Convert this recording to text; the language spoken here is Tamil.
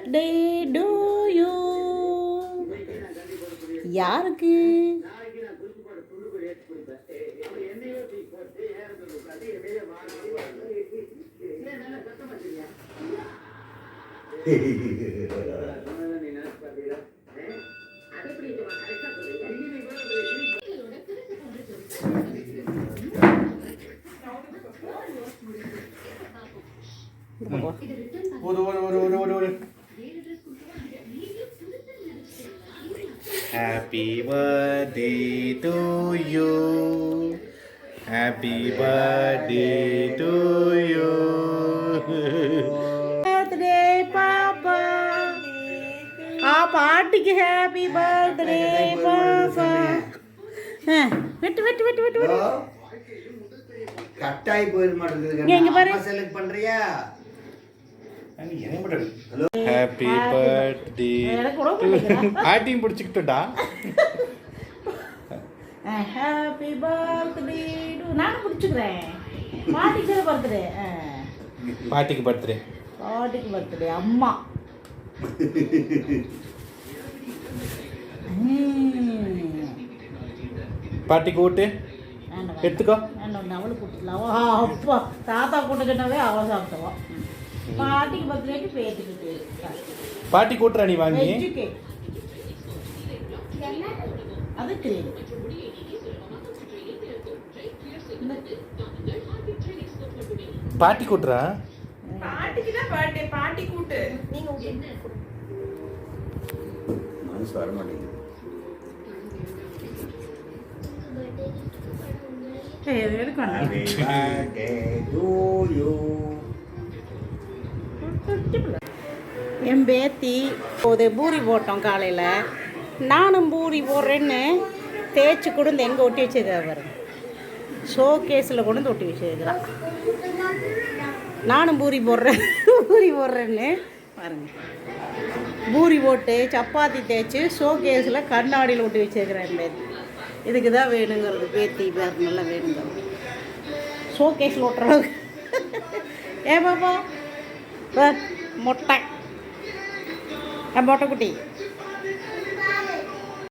Birthday to you. யாருக்கு? Happy birthday to you. Happy birthday to you. Birthday பாப்பா. பாட்டிக்கு ஹாப்பி பர்த்டே பாப்பா. வெட்டு வெட்டு வெட்டு வெட்டு வெட்டு. கட்டாய் போயிட மாட்டேங்குது. இங்க பாரு. செலக்ட் பண்றியா? Happy birthday. ஆட்டியும் பிடிச்சிக்கிட்டா. Happy birthday to. நான் பிடிச்சிக்கிறேன். பாட்டிக்கு பர்த்டே. பாட்டிக்கு பர்த்டே. பாட்டிக்கு பர்த்டே அம்மா. பாட்டிக்கு ஓட்டு எடுத்துக்கோ. அவளுக்கு கூட்டலாம். அப்பா தாத்தா கூட்ட சொன்னாவே அவள் சாப்பிடுவான். பாட்டிக்கு பர்த்டேக்கு பேத்துக்கிட்டு பாட்டி கூட்டுறா நீ வாங்கி. அதுக்கு பாட்டி கூட்டுறா. பாட்டிக்கு தான் பர்த்டே. பாட்டி கூட்டு. நீங்க மனசு வர மாட்டேங்குது. என் பேத்தி ஒரு பூரி போட்டோம் காலையில். நானும் பூரி போடுறேன்னு தேய்ச்சி கொண்டு எங்கே ஒட்டி வச்சுருக்கா பாருங்க. ஷோ கேஸில் கொண்டு ஒட்டி வச்சுருக்கிறான். நானும் பூரி போடுறேன்னு பாருங்க. பூரி போட்டு சப்பாத்தி தேய்ச்சி ஷோ கேஸில் கண்ணாடியில் ஒட்டி வச்சுருக்கிறேன் என் பேத்தி. இதுக்கு தான் வேணுங்கிறது. பேத்தி பேர் நல்லா வேணுங்கிறது. ஷோ கேஸில் ஒட்டுற அளவுக்கு. ஏன் பாப்பா மொட்டை மொட்டை குட்டி.